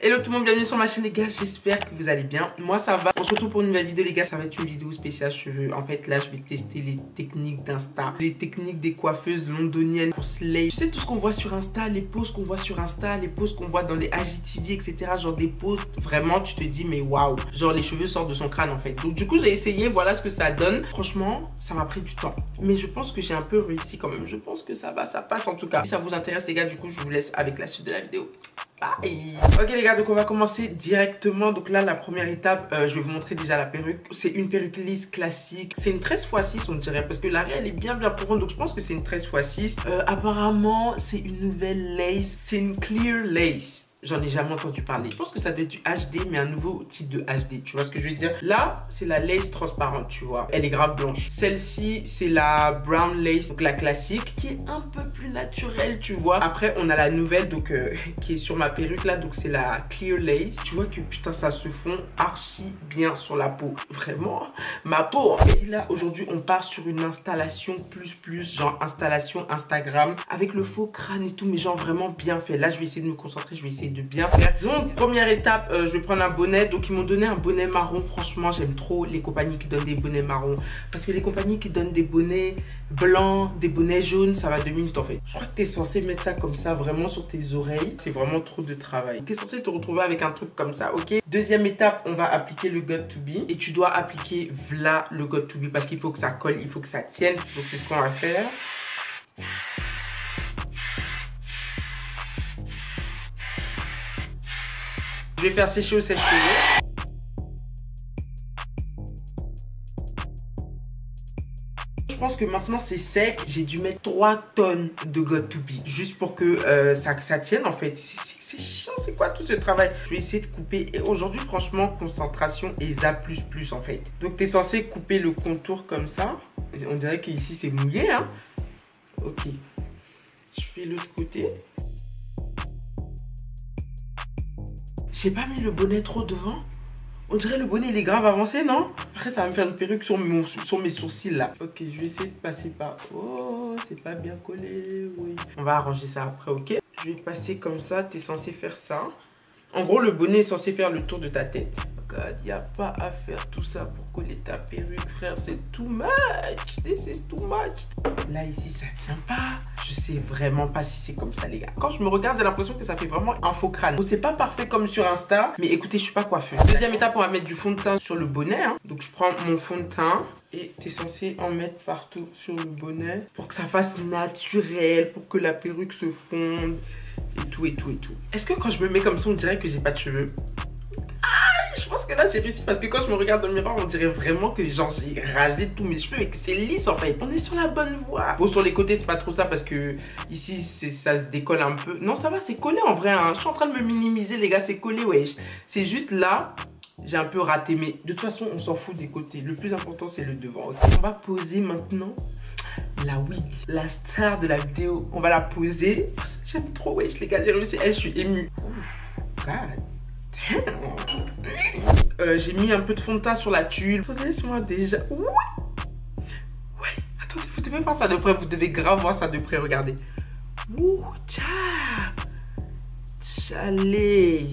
Hello tout le monde, bienvenue sur ma chaîne les gars, j'espère que vous allez bien. Moi ça va, on se retrouve pour une nouvelle vidéo les gars, ça va être une vidéo spéciale cheveux. En fait là je vais tester les techniques d'Insta, les techniques des coiffeuses londoniennes pour slay. Tu sais tout ce qu'on voit sur Insta, les posts qu'on voit sur Insta, les posts qu'on voit dans les IGTV etc. Genre des posts, vraiment tu te dis mais waouh, genre les cheveux sortent de son crâne en fait. Donc du coup j'ai essayé, voilà ce que ça donne. Franchement ça m'a pris du temps, mais je pense que j'ai un peu réussi quand même. Je pense que ça va, ça passe en tout cas. Si ça vous intéresse les gars, du coup je vous laisse avec la suite de la vidéo. Bye. Ok les gars, donc on va commencer directement. Donc là la première étape, je vais vous montrer déjà la perruque. C'est une perruque lisse classique. C'est une 13x6 on dirait, parce que l'arrière elle est bien profonde. Donc je pense que c'est une 13x6. Apparemment c'est une nouvelle lace. C'est une clear lace. J'en ai jamais entendu parler. Je pense que ça doit être du HD, mais un nouveau type de HD. Tu vois ce que je veux dire? Là, c'est la lace transparente, tu vois. Elle est grave blanche. Celle-ci, c'est la brown lace, donc la classique, qui est un peu plus naturelle, tu vois. Après, on a la nouvelle, donc qui est sur ma perruque là, donc c'est la clear lace. Tu vois que putain, ça se fond archi bien sur la peau. Vraiment, ma peau. En fait, là, aujourd'hui, on part sur une installation plus, genre installation Instagram, avec le faux crâne et tout, mais genre vraiment bien fait. Là, je vais essayer de me concentrer, je vais essayer de bien faire. Donc première étape, je vais prendre un bonnet. Donc ils m'ont donné un bonnet marron. Franchement j'aime trop les compagnies qui donnent des bonnets marrons, parce que les compagnies qui donnent des bonnets blancs, des bonnets jaunes, ça va 2 minutes en fait. Je crois que tu es censé mettre ça comme ça vraiment sur tes oreilles. C'est vraiment trop de travail. Tu es censé te retrouver avec un truc comme ça, ok? Deuxième étape, on va appliquer le got to be, et tu dois appliquer là le got to be, parce qu'il faut que ça colle, il faut que ça tienne. Donc c'est ce qu'on va faire. Je vais faire sécher au sèche-cheveux. Je pense que maintenant c'est sec. J'ai dû mettre 3 tonnes de got to be juste pour que ça tienne en fait. C'est chiant, c'est quoi tout ce travail? Je vais essayer de couper. Et aujourd'hui franchement concentration et ZA++ en fait. Donc tu es censé couper le contour comme ça. On dirait qu'ici c'est mouillé hein. Ok. Je fais l'autre côté. J'ai pas mis le bonnet trop devant. On dirait le bonnet il est grave avancé, non? Après ça va me faire une perruque sur mes sourcils là. Ok, je vais essayer de passer par... Oh, c'est pas bien collé, oui. On va arranger ça après, ok? Je vais passer comme ça, t'es censé faire ça. En gros, le bonnet est censé faire le tour de ta tête. God, y a pas à faire tout ça pour coller ta perruque, frère. C'est too much. This is too much. Là, ici, ça tient pas. Je sais vraiment pas si c'est comme ça, les gars. Quand je me regarde, j'ai l'impression que ça fait vraiment un faux crâne. Bon, c'est pas parfait comme sur Insta, mais écoutez, je suis pas coiffeuse. Deuxième étape, on va mettre du fond de teint sur le bonnet. Hein. Donc, je prends mon fond de teint et t'es censé en mettre partout sur le bonnet pour que ça fasse naturel, pour que la perruque se fonde. Et tout. Est-ce que quand je me mets comme ça, on dirait que j'ai pas de cheveux? Ah, je pense que là j'ai réussi, parce que quand je me regarde dans le miroir, on dirait vraiment que genre j'ai rasé tous mes cheveux et que c'est lisse en fait. On est sur la bonne voie. Bon, sur les côtés c'est pas trop ça, parce que ici ça se décolle un peu. Non ça va, c'est collé en vrai hein. Je suis en train de me minimiser les gars, c'est collé wesh. C'est juste là j'ai un peu raté, mais de toute façon on s'en fout des côtés. Le plus important c'est le devant, ok? On va poser maintenant la wig, la star de la vidéo. On va la poser. J'aime trop wesh les gars, j'ai réussi. Je suis émue. God damn. J'ai mis un peu de fond de teint sur la tulle. Laisse-moi déjà. Ouais, attendez, vous devez voir ça de près. Vous devez grave voir ça de près, regardez. Ouh, Chalé.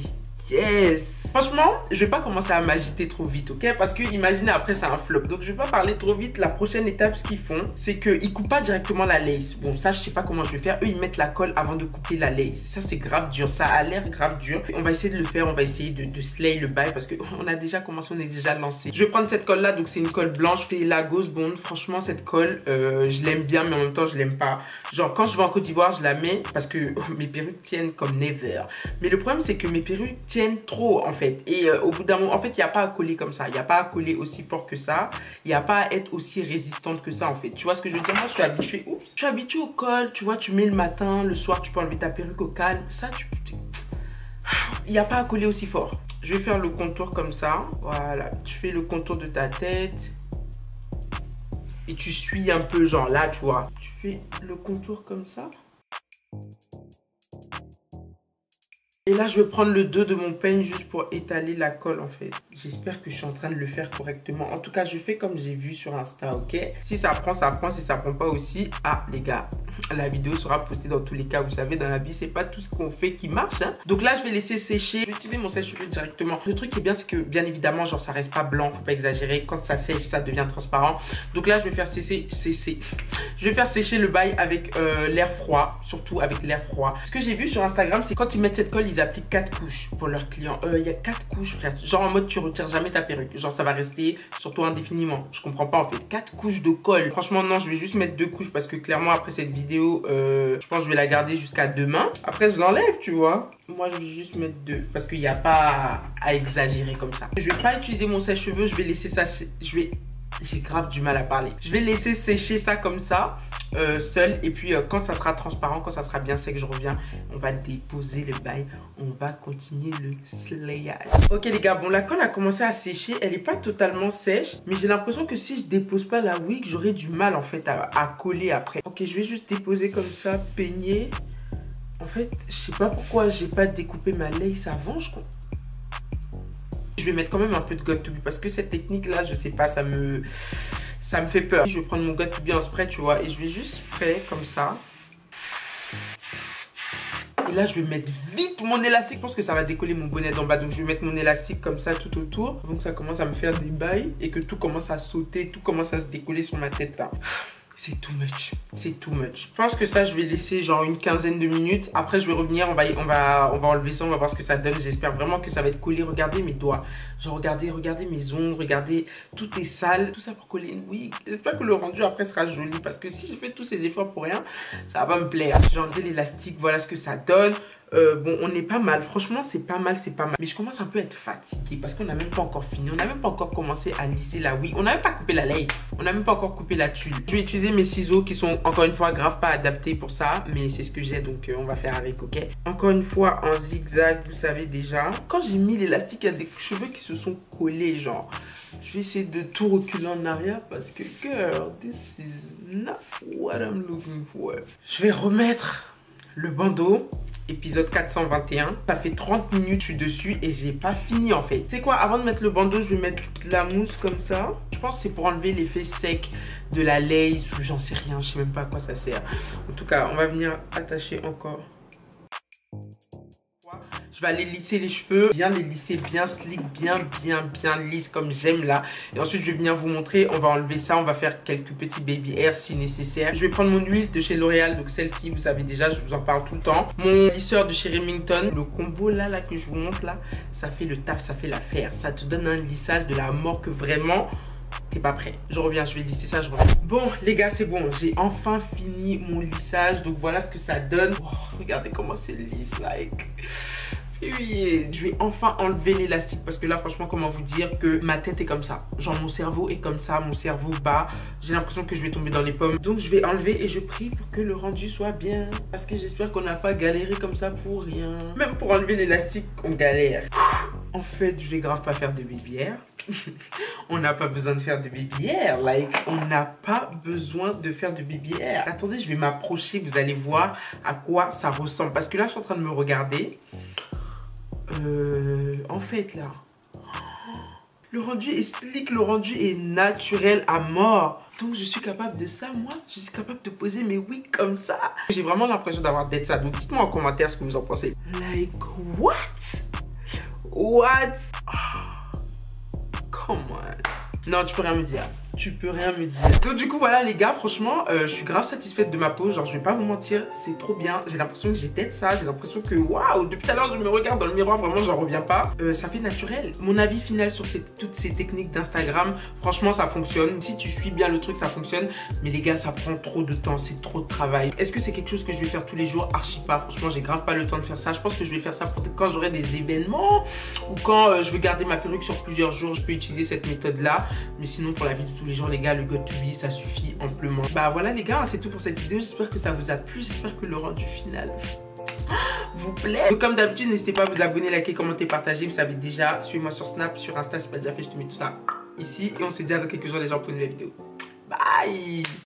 Yes. Franchement, je vais pas commencer à m'agiter trop vite, ok? Parce que imaginez après c'est un flop. Donc je vais pas parler trop vite. La prochaine étape, ce qu'ils font, c'est qu'ils coupent pas directement la lace. Bon, ça je sais pas comment je vais faire. Eux ils mettent la colle avant de couper la lace. Ça c'est grave dur. Ça a l'air grave dur. On va essayer de le faire. On va essayer de slay le bail, parce que on a déjà commencé, on est déjà lancé. Je vais prendre cette colle là. Donc c'est une colle blanche. C'est la Ghost Bond. Franchement cette colle, je l'aime bien, mais en même temps je l'aime pas. Genre quand je vais en Côte d'Ivoire, je la mets parce que mes perruques tiennent comme never. Mais le problème c'est que mes perruques tiennent trop en fait. Et au bout d'un moment, en fait, il n'y a pas à coller comme ça. Il n'y a pas à coller aussi fort que ça. Il n'y a pas à être aussi résistante que ça, en fait. Tu vois ce que je veux dire? Moi, je suis habituée. Oups. Je suis habituée au col. Tu vois, tu mets le matin, le soir, tu peux enlever ta perruque au calme. Ça, il n'y a pas à coller aussi fort. Je vais faire le contour comme ça. Voilà. Tu fais le contour de ta tête. Et tu suis un peu, genre là, tu vois. Tu fais le contour comme ça. Et là, je vais prendre le dos de mon peigne juste pour étaler la colle, en fait. J'espère que je suis en train de le faire correctement. En tout cas, je fais comme j'ai vu sur Insta, ok? Si ça prend, ça prend. Si ça prend pas aussi, ah les gars, la vidéo sera postée dans tous les cas. Vous savez, dans la vie, c'est pas tout ce qu'on fait qui marche, hein? Donc là, je vais laisser sécher. Je vais utiliser mon sèche-cheveux directement. Le truc qui est bien, c'est que bien évidemment, genre ça reste pas blanc, faut pas exagérer. Quand ça sèche, ça devient transparent. Donc là, je vais faire je vais faire sécher le bail avec l'air froid, surtout avec l'air froid. Ce que j'ai vu sur Instagram, c'est quand ils mettent cette colle, ils appliquent 4 couches pour leurs clients. Il y a 4 couches, frère. Genre en mode, tu retires jamais ta perruque. Genre, ça va rester surtout indéfiniment. Je comprends pas en fait. 4 couches de colle. Franchement, non, je vais juste mettre 2 couches parce que clairement, après cette vidéo, je pense que je vais la garder jusqu'à demain. Après, je l'enlève, tu vois. Moi, je vais juste mettre 2 parce qu'il n'y a pas à exagérer comme ça. Je vais pas utiliser mon sèche-cheveux. Je vais laisser ça. J'ai grave du mal à parler. Je vais laisser sécher ça comme ça. Seul, et puis quand ça sera transparent, quand ça sera bien sec, je reviens, on va déposer le bail, on va continuer le slayage. Ok les gars, bon la colle a commencé à sécher, elle est pas totalement sèche, mais j'ai l'impression que si je dépose pas la wig, j'aurai du mal en fait à coller après. Ok, je vais juste déposer comme ça, peigner. En fait, je sais pas pourquoi j'ai pas découpé ma lace avant, je vais mettre quand même un peu de got2b parce que cette technique là, je sais pas, ça me fait peur. Je vais prendre mon got2b en spray, tu vois, et je vais juste spray comme ça. Et là, je vais mettre vite mon élastique. Je pense que ça va décoller mon bonnet d'en bas. Donc, je vais mettre mon élastique comme ça tout autour. Donc, ça commence à me faire des bails et que tout commence à sauter, tout commence à se décoller sur ma tête là. C'est too much. C'est too much. Je pense que ça, je vais laisser genre une quinzaine de minutes. Après, je vais revenir. On va enlever ça. On va voir ce que ça donne. J'espère vraiment que ça va être collé. Regardez mes doigts. Genre, regardez mes ongles. Regardez. Tout est sale. Tout ça pour coller une wig. J'espère que le rendu après sera joli. Parce que si je fais tous ces efforts pour rien, ça va pas me plaire. J'ai enlevé l'élastique. Voilà ce que ça donne. Bon, on est pas mal. Franchement, c'est pas mal. Mais je commence un peu à être fatiguée. Parce qu'on n'a même pas encore fini. On n'a même pas encore commencé à lisser la wig. On n'a même pas coupé la lace. On n'a même pas encore coupé la tulle. Je vais utiliser mes ciseaux qui sont encore une fois grave pas adaptés pour ça, mais c'est ce que j'ai, donc on va faire avec, ok. Encore une fois en zigzag, vous savez déjà. Quand j'ai mis l'élastique, il y a des cheveux qui se sont collés, genre. Je vais essayer de tout reculer en arrière parce que girl, this is not what I'm looking for. Je vais remettre le bandeau. Épisode 421. Ça fait 30 minutes, je suis dessus et j'ai pas fini en fait. C'est quoi, avant de mettre le bandeau, je vais mettre de la mousse comme ça. Je pense que c'est pour enlever l'effet sec de la lace ou j'en sais rien, je sais même pas à quoi ça sert. En tout cas, on va venir attacher encore. Je vais aller lisser les cheveux, bien les lisser, bien slick, bien lisse comme j'aime là. Et ensuite, je vais venir vous montrer, on va enlever ça, on va faire quelques petits baby hairs si nécessaire. Je vais prendre mon huile de chez L'Oréal, donc celle-ci, vous savez déjà, je vous en parle tout le temps. Mon lisseur de chez Remington, le combo là que je vous montre là, ça fait le taf, ça fait l'affaire. Ça te donne un lissage de la mort que vraiment... T'es pas prêt. Je reviens, je vais lisser ça, je reviens. Bon, les gars, c'est bon. J'ai enfin fini mon lissage. Donc, voilà ce que ça donne. Oh, regardez comment c'est lisse, like. Oui, je vais enfin enlever l'élastique parce que là, franchement, comment vous dire que ma tête est comme ça. Genre, mon cerveau est comme ça, mon cerveau bat. J'ai l'impression que je vais tomber dans les pommes. Donc, je vais enlever et je prie pour que le rendu soit bien. Parce que j'espère qu'on n'a pas galéré comme ça pour rien. Même pour enlever l'élastique, on galère. En fait, je vais grave pas faire de baby hair. On n'a pas besoin de faire de baby hair. Like, on n'a pas besoin de faire de baby hair. Attendez, je vais m'approcher. Vous allez voir à quoi ça ressemble. Parce que là, je suis en train de me regarder. En fait, là, le rendu est slick. Le rendu est naturel à mort. Donc, je suis capable de ça, moi. Je suis capable de poser mes wigs comme ça. J'ai vraiment l'impression d'avoir d'être ça. Donc, dites-moi en commentaire ce que vous en pensez. Like, what? What? Oh, come on. Non, tu peux rien me dire. Tu peux rien me dire. Donc du coup voilà les gars, franchement je suis grave satisfaite de ma peau. Genre je vais pas vous mentir, c'est trop bien. J'ai l'impression que j'ai peut-être ça. J'ai l'impression que waouh, depuis tout à l'heure je me regarde dans le miroir, vraiment j'en reviens pas. Ça fait naturel. Mon avis final sur toutes ces techniques d'Instagram, franchement ça fonctionne. Si tu suis bien le truc ça fonctionne. Mais les gars ça prend trop de temps, c'est trop de travail. Est-ce que c'est quelque chose que je vais faire tous les jours? Archi pas. Franchement j'ai grave pas le temps de faire ça. Je pense que je vais faire ça pour quand j'aurai des événements ou quand je veux garder ma perruque sur plusieurs jours. Je peux utiliser cette méthode là. Mais sinon pour la vie de tous les jours les gars, le got2b ça suffit amplement. Bah voilà les gars, c'est tout pour cette vidéo. J'espère que ça vous a plu, j'espère que le rendu final vous plaît. Donc comme d'habitude, n'hésitez pas à vous abonner, liker, commenter, partager. Vous savez déjà, suivez-moi sur Snap, sur Insta, c'est pas déjà fait, je te mets tout ça ici. Et on se dit à dans quelques jours les gens pour une nouvelle vidéo. Bye.